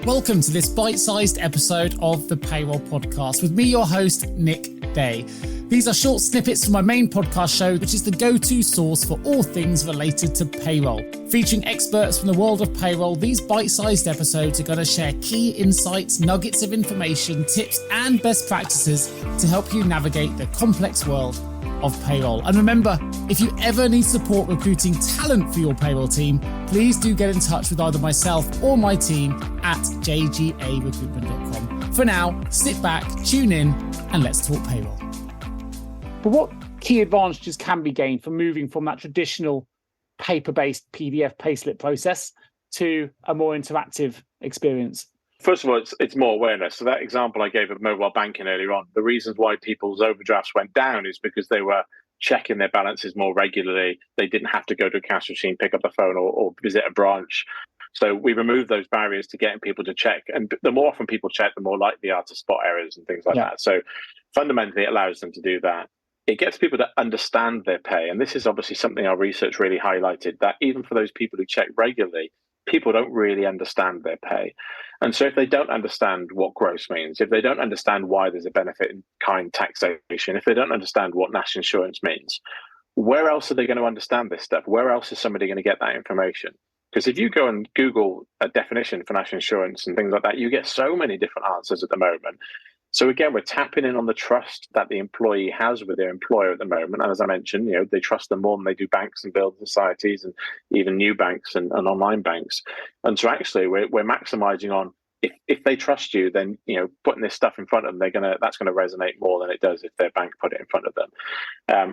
Welcome to this bite-sized episode of the Payroll Podcast with me, your host, Nick Day. These are short snippets from my main podcast show, which is the go-to source for all things related to payroll. Featuring experts from the world of payroll, these bite-sized episodes are going to share key insights, nuggets of information, tips, and best practices to help you navigate the complex world of payroll. And remember, if you ever need support recruiting talent for your payroll team, please do get in touch with either myself or my team at jgarecruitment.com. For now, sit back, tune in, and let's talk payroll. But what key advantages can be gained from moving from that traditional paper-based PDF payslip process to a more interactive experience? First of all, it's more awareness. So that example I gave of mobile banking earlier on, the reasons why people's overdrafts went down is because they were checking their balances more regularly. They didn't have to go to a cash machine, pick up the phone or visit a branch. So we removed those barriers to getting people to check. And the more often people check, the more likely they are to spot errors and things like that. So fundamentally, it allows them to do that. It gets people to understand their pay. And this is obviously something our research really highlighted, that even for those people who check regularly, people don't really understand their pay. And so if they don't understand what gross means, if they don't understand why there's a benefit in kind taxation, if they don't understand what national insurance means, where else are they going to understand this stuff? Where else is somebody going to get that information? Because if you go and Google a definition for national insurance and things like that, you get so many different answers at the moment. So again, we're tapping in on the trust that the employee has with their employer at the moment. And as I mentioned, they trust them more than they do banks and building societies and even new banks and online banks. And so actually we're maximizing on if they trust you, then putting this stuff in front of them, that's gonna resonate more than it does if their bank put it in front of them.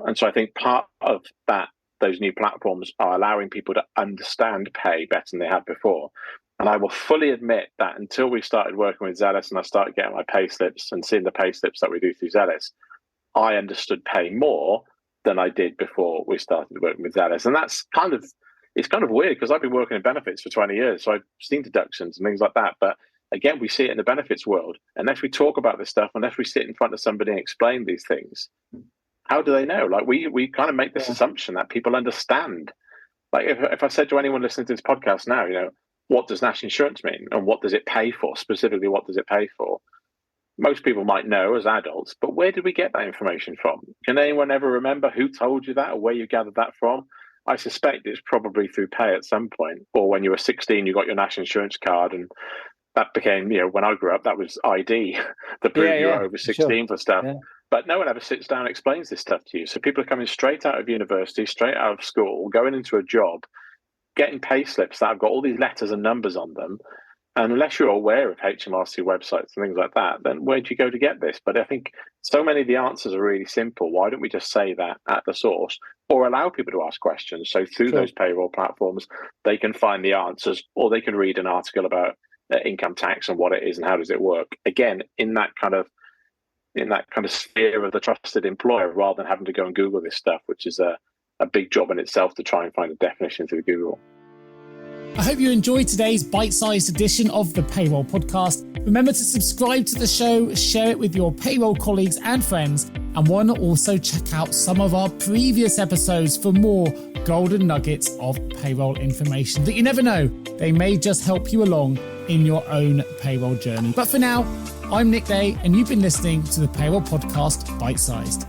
And so I think part of that, those new platforms are allowing people to understand pay better than they had before. And I will fully admit that until we started working with Zellis and I started getting my payslips and seeing the payslips that we do through Zellis, I understood pay more than I did before we started working with Zellis. And it's kind of weird because I've been working in benefits for 20 years. So I've seen deductions and things like that. But again, we see it in the benefits world. Unless we talk about this stuff, unless we sit in front of somebody and explain these things, how do they know? Like we kind of make this assumption that people understand. Like if I said to anyone listening to this podcast now, what does national insurance mean and what does it pay for? Specifically, what does it pay for? Most people might know as adults, but where did we get that information from? Can anyone ever remember who told you that or where you gathered that from? I suspect it's probably through pay at some point, or when you were 16, you got your national insurance card, and that became, when I grew up, that was ID to prove you were over 16 for stuff. Yeah. But no one ever sits down and explains this stuff to you. So people are coming straight out of university, straight out of school, going into a job, getting pay slips that have got all these letters and numbers on them. And unless you're aware of HMRC websites and things like that, then where do you go to get this? But I think so many of the answers are really simple. Why don't we just say that at the source or allow people to ask questions? So through those payroll platforms, they can find the answers or they can read an article about income tax and what it is and how does it work. Again, in that kind of sphere of the trusted employer, rather than having to go and Google this stuff, which is a big job in itself to try and find a definition through Google. I hope you enjoyed today's bite-sized edition of the Payroll Podcast. Remember to subscribe to the show, share it with your payroll colleagues and friends, and why not also check out some of our previous episodes for more golden nuggets of payroll information that you never know, they may just help you along in your own payroll journey. But for now, I'm Nick Day, and you've been listening to the Payroll Podcast Bite-Sized.